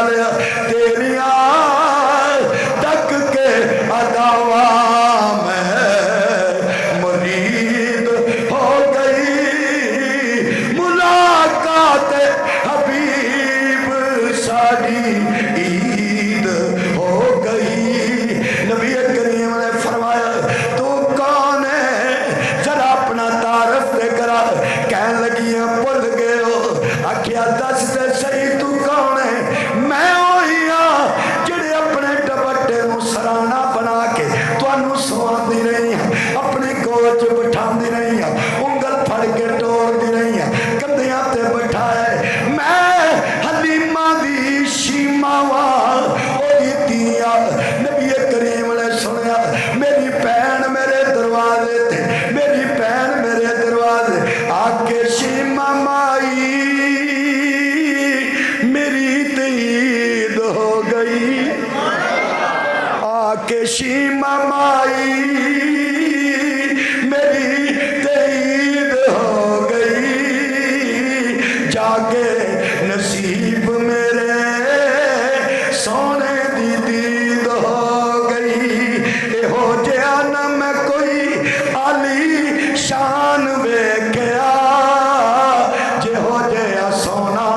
والے تیریاں تک کے اداوا میں مرید ہو گئی ملاقات حبیب ساری عید ہو گئی نبی کریم نے فرمایا تو کون ہے ذرا اپنا تعارف دے کرا کہنے لگیاں بھول گئے ہو آکھیا دس دے صحیح تو کون ہے میں وہی ہاں جڑے اپنے ڈبٹے نو سرانا بنا کے تانوں سواندی رہی ہیں اپنی کوچ بٹھاندی رہی ہیں انگل پھڑ کے ٹوردی رہی ہیں کندھیاں تے بٹھائے میں حلیمہ دی شیمہ وا اوہی تیاں نبی کریم نے سنیا میری بہن میرے دروازے تے میری بہن میرے دروازے آ کے شیمہ مائی میری عید ہو گئی آ کے شیمہ مائی میری عید ہو گئی جاگے نصیب میرے سونے دی دید ہو گئی اے ہو جیا نہ میں کوئی علی شان ویکھیا جے ہو جیا سونا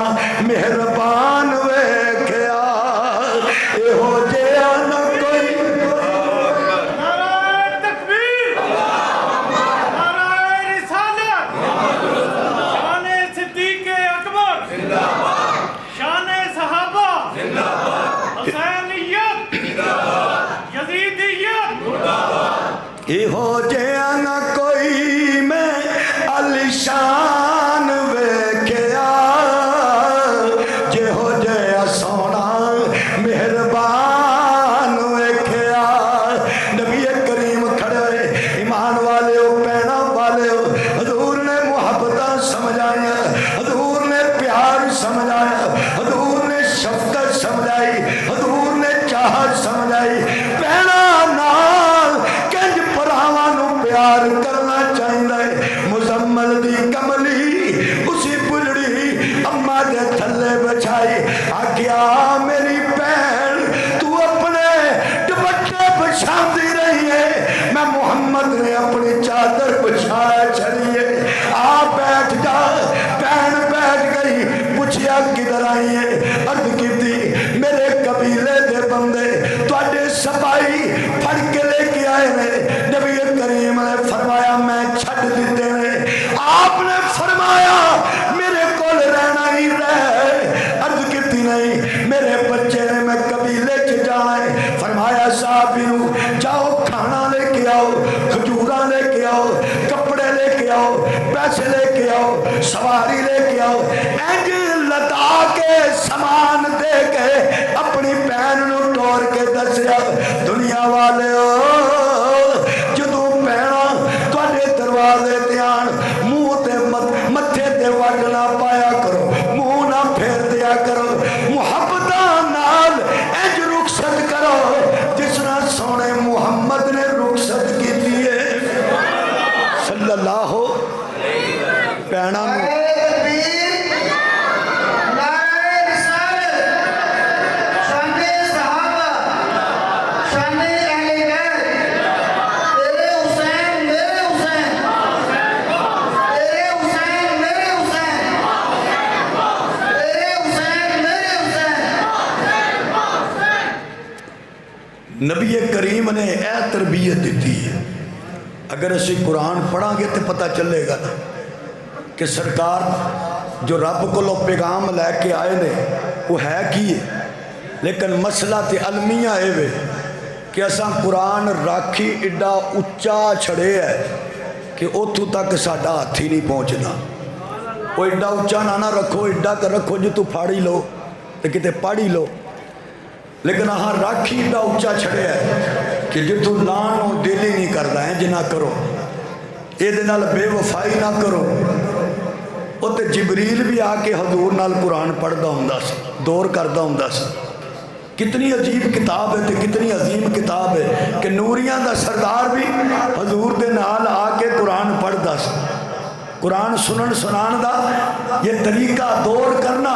مہربان ویکھیا اے ہو جیا نہ کوئی نعرہ تکبیر نعرہ رسالت شان صدیق اکبر شان صحابہ حسینیت یزیدیت اے ہو جیا نہ کوئی میں علی شان ویکھیا جے ہو جیا سونا مہربان ویکھیا نبی کریم کھڑے ہوئے ایمان والے ہو پہنا والے ہو حضور نے محبتاں سمجھایا حضور نے پیار سمجھایا حضور نے شفقت سمجھائی حضور نے چاہت سمجھائی پہنا نال کنج پراواں نو پیار کرنا چاہیے مزمل دی کملی اسی بلڑی اماں دے تھلے بچھائی آکھیا میری بہن تو اپنے دوپٹے بچھاندی رہی ہے میں محمد نے اپنی چادر بچھایا چڑھیے آ بیٹھ جا بہن بیٹھ گئی پوچھیا کدھر آئی ہے عرض کیتی میرے قبیلے دے بندے تواڈے سپاہی پھڑ کے لے کے آئے نے نبی کریم نے فرمایا میں چھڈ دیتے نے آپ نے فرمایا میرے کول رہنا ہی رہ عرض کیتی نہیں میرے بچے نے میں قبیلے چ جانا ہے فرمایا صحابی نو جاؤ کھانا لے کے آؤ کھجوراں لے کے آؤ کپڑے لے کے آؤ پیسے لے کے آؤ سواری لے کے آؤ انج لتا کے سامان دے کے اپنی بہن نو ٹور کے دسیا دنیا والے جدوں بہنا تواڈے دروازے تے آن منہ تے متھے تے وڈ نہ پایا کرو منہ نہ پھیر دیا کرو محبتاں نال انج رخصت کرو جس طرح سونے محمد نے رخصت کیتی ہے صلی اللہ بہناں نو نبی کریم نے اے تربیت دیتی ہے اگر اسی قرآن پڑھا گے تو پتہ چلے گا نا کہ سرکار جو رب کو پیغام لے کے آئے نے وہ ہے کی ہے لیکن مسئلہ تے علمیہ ہے وے کہ اساں قرآن راکھی ایڈا اچا چھڑے ہے کہ اتھو تک ساڈا ہاتھ ہی نہیں پہنچنا وہ ایڈا اچا نہ رکھو ایڈا کر رکھو جو تو پھاڑی لو تو کتے پاڑی لو لیکن ہاں راکھی ایڈا اچا چھڑے ہے کہ جو تو لانو دل ہی نہیں کر رہا ہے جنہ کرو اے دنال بے وفائی نہ کرو وہ تے جبریل بھی آ کے حضور نال قرآن پڑھ دا ہوں سا دور کر دا ہوں سا کتنی عجیب کتاب ہے تے کتنی عظیم کتاب ہے کہ نوریاں دا سردار بھی حضور دے نال آ کے قرآن پڑھ دا سا قرآن سنن سنان دا یہ طریقہ دور کرنا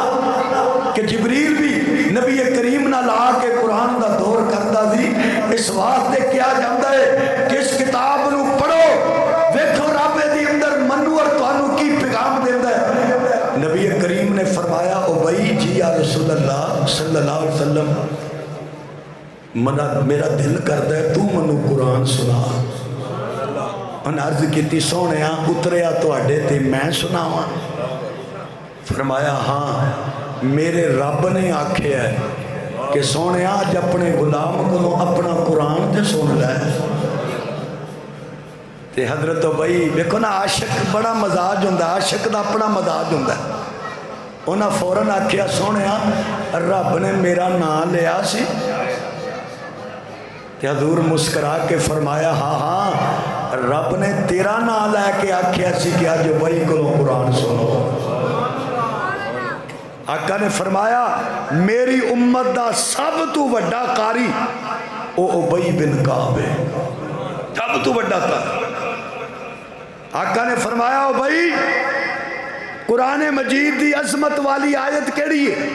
کہ جبریل بھی نبی کریم نہ لا کے قرآن دا دور کرتا سی. اس واسطے کیا جاتا ہے کہ اس کتاب نو پڑھو ویکھو رب دی اندر منو اور تانوں کی پیغام دیندا ہے. نبی کریم نے فرمایا ابئی جی یا رسول اللہ صلی اللہ علیہ وسلم میرا دل کرتا ہے تو منو قرآن سنا. انہیں عرض کی سونے اتریا تواڈے تے میں سناواں. فرمایا ہاں میرے رب نے آکھیا ہے کہ سونے اج اپنے غلام کو اپنا قرآن تے سن لے. تے حضرت ابئی دیکھو نا عاشق بڑا مزاج ہوندا ہے, عاشق دا اپنا مزاج ہوندا ہے. انہاں فوراً آکھیا سونے رب نے میرا نام لیا سی. تے حضور مسکرا کے فرمایا ہاں ہاں رب نے تیرا نام لے کے آکھیا سی کہ اج ابئی کو قرآن سنو. آقا نے فرمایا میری امت دا سب تو وڈا قاری او ابئی بن کعب ہے, سب تو وڈا قاری. آقا نے فرمایا ابئی قرآن مجید دی عظمت والی آیت کیڑی ہے؟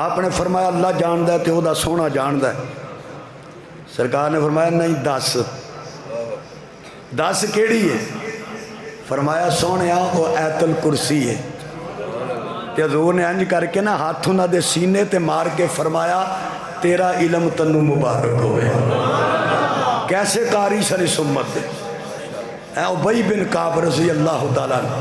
آپ نے فرمایا اللہ جاندہ ہے تے او دا سونا جاندہ ہے. سرکار نے فرمایا نہیں دس کیڑی ہے؟ فرمایا سونے وہ ایت الکرسی ہے. تے حضور نے انج کر کے نا ہاتھ انہاں دے سینے تے مار کے فرمایا تیرا علم تنو مبارک ہوئے. کیسے قاری سر اس امت دے ابئی بن کعب رضی اللہ تعالیٰ عنہ.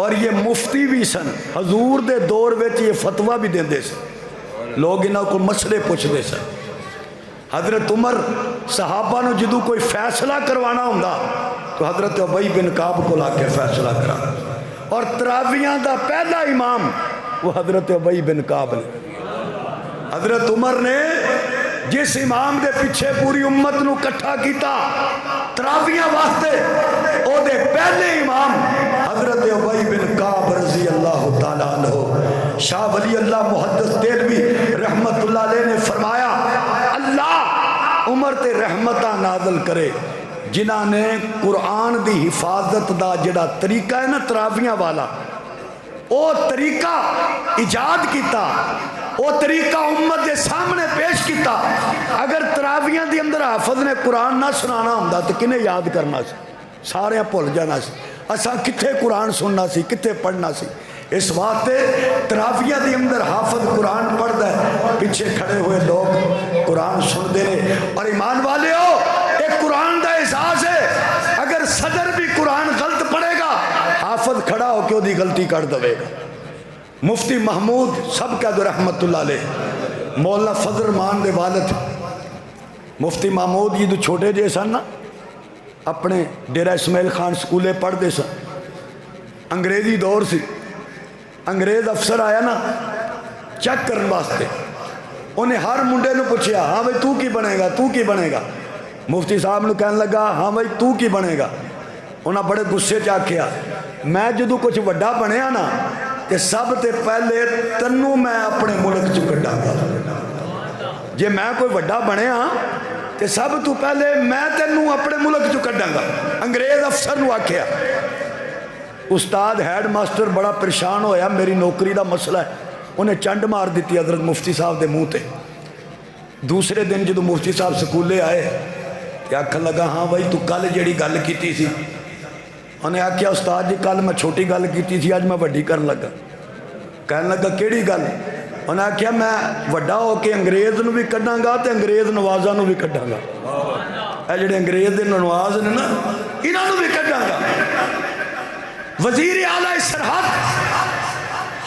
اور یہ مفتی بھی سن, حضور دے دور وچ یہ فتویٰ بھی دیندے سن, لوگ انہاں کو مسئلے پوچھدے سن. حضرت عمر صحابہ نو جدو کوئی فیصلہ کروانا ہوندا تو حضرت ابئی بن کعب کو لا کے فیصلہ کرا. اور تراویحاں دا پہلا امام وہ حضرت ابئی بن کعب نے. حضرت عمر نے جس امام دے پیچھے پوری امت نو کٹھا کیتا تراویحاں واسطے, او دے پہلے امام حضرت ابئی بن کعب رضی اللہ تعالیٰ عنہ. شاہ ولی اللہ محدث دہلوی رحمت اللہ علیہ نے فرمایا اللہ عمر تے رحمتہ نازل کرے جنہاں نے قرآن دی حفاظت دا جڑا طریقہ ہے نا تراویحاں والا, او طریقہ ایجاد کیتا, او طریقہ امت دے سامنے پیش کیتا. اگر تراویحاں دی اندر حافظ نے قرآن نہ سنانا ہوندا تو کنے یاد کرنا سی, سارے بھول جانا سی. اساں کتھے قرآن سننا سی, کتھے پڑھنا سی. اس واسطے تراویحاں دی اندر حافظ قرآن پڑھدا ہے, پیچھے کھڑے ہوئے لوگ قرآن سن دے رہے. اور ایمان والے ہو ایک قرآن دا احساس ہے, اگر صدر بھی قرآن غلط پڑھے گا حافظ کھڑا ہو کے وہ دی غلطی کر دوے گا. مفتی محمود سب کا دو رحمت اللہ علیہ, مولانا فضل الرحمان دے والد مفتی محمود یہ تو چھوٹے جے سن نا, اپنے ڈیرہ اسماعیل خان سکولے پڑھ دے سن. انگریزی دور سی, انگریز افسر آیا نا چیک کرن واسطے, انہیں ہر منڈے نو پوچھیا ہاں بھائی تو کی بنے گا, تو کی بنے گا. مفتی صاحب نے کہنے لگا ہاں بھائی تو کی بنے گا. انہاں بڑے غصے چ آکھیا میں جدو کچھ وڈا بنیا نا تے سب تے پہلے تنوں میں اپنے ملک چ کڈاں گا. جے میں کوئی وڈا بنیا تے سب تو پہلے میں تنوں اپنے ملک چ کڈاں گا. انگریز افسر نو آکھیا. استاد ہیڈ ماسٹر بڑا پریشان ہویا, میری نوکری دا مسئلہ ہے. انہیں چنڈ مار دیتی حضرت مفتی صاحب دے منہ تے. دوسرے دن جدو مفتی صاحب سکولے آئے تے آکھن لگا ہاں بھائی تو کل جیڑی گل کیتی سی. انہیں آکھیا استاد جی کل میں چھوٹی گل کیتی سی, آج میں وڈی کرن لگا. کہنے لگا کیڑی گل؟ انہیں آکھیا میں وڈا ہو کے انگریز نو بھی کڈاں گا تے انگریز نوازاں نو بھی کڈاں گا. اے جڑے انگریز دے نواز نے نا انہاں نو بھی کڈاں گا. وزیر اعلیٰ سرحد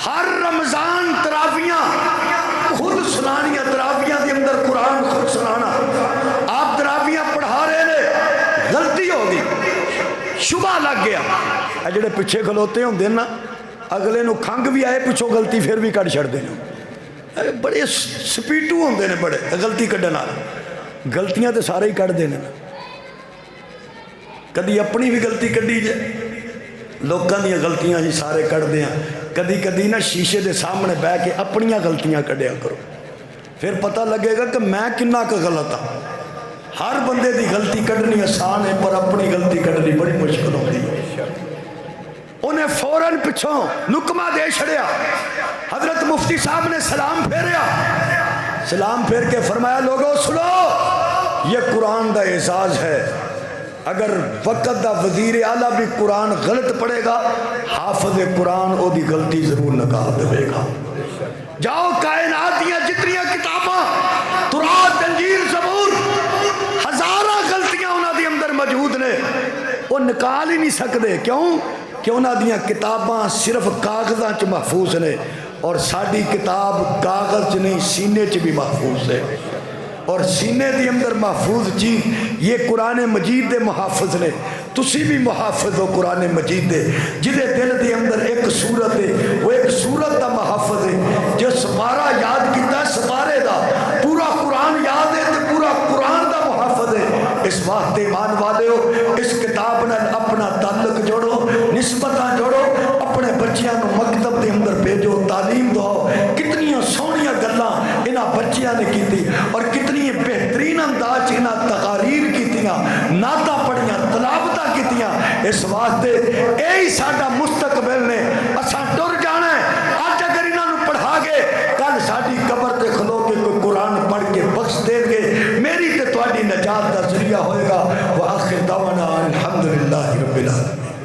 ہر رمضان تراویحاں خود سنانیاں, تراویحاں دے اندر قرآن خود سنانا. آپ تراویحاں پڑھا رہے نے, غلطی ہو گئی, شبہ لگ گیا. اے جڑے پیچھے کھلوتے ہوندے نا اگلے نو کھنگ بھی آئے پچھوں غلطی پھر بھی کٹ چھڑ دینے. بڑے سپیٹو ہوندے نے, بڑے غلطی کڈن والے. غلطیاں تے سارے ہی کٹ دینے نا. کدی اپنی بھی غلطی کڈی جائے, لوکاں دیاں غلطیاں ہی سارے کٹ دیاں. کدی کدی نا شیشے دے سامنے بہ کے اپنیاں غلطیاں کڈیا کرو, پھر پتہ لگے گا کہ میں کنا کا غلط ہاں. ہر بندے دی غلطی کڈنی آسان ہے پر اپنی غلطی کڈنی بڑی مشکل ہوتی ہے. انہیں فوراً پچھوں لکمہ دے چھڑیا. حضرت مفتی صاحب نے سلام پھیریا. سلام پھیر کے فرمایا لوگوں سنو یہ قرآن دا اعزاز ہے. اگر وقت دا وزیر اعلیٰ بھی قرآن غلط پڑھے گا حافظ قرآن او دی غلطی ضرور نکال دے گا. جاؤ کائنات دیا جتنیاں کتاباں تورات انجیل زبور ہزاراں غلطیاں انہاں دی اندر موجود نے وہ نکال ہی نہیں سکتے. کیوں کہ انہاں دیاں کتاباں صرف کاغذاں چ محفوظ نے اور ساری کتاب کاغذ نہیں سینے چ بھی محفوظ ہے. اور سینے دی اندر محفوظ چیز یہ قرآن مجید دے محافظ نے. تسی بھی محافظ ہو قرآن مجید دے. جدے دل دے اندر ایک صورت ہے وہ ایک صورت دا محافظ ہے. جو سپارہ یاد کیتا ہے سپارے دا پورا قرآن یاد ہے تو پورا قرآن دا محافظ ہے. اس واسطے ایمان والے ہو اس کتاب نال اپنا تعلق جوڑو نسبتاں جوڑو اپنے بچیاں کو مکتب دے اندر بھیجو تعلیم دو. کتنیاں سونیاں گلاں انہاں بچیاں نے کیتی اور کتنی بہترین انداز انہاں تقاریر کیتیاں نعتاں پڑھیاں تلاوتاں کیتیاں. اس واسطے اے ساڈا مستقبل نے اساں ٹر جانا ہے. اج اگر انہاں نوں پڑھا گے کل ساڈی قبر تے کھلو کے کوئی قرآن پڑھ کے بخش دے گے میری تے تہاڈی نجات دا ذریعہ ہوئے گا. وآخر دعوانا الحمدللہ رب العالمین.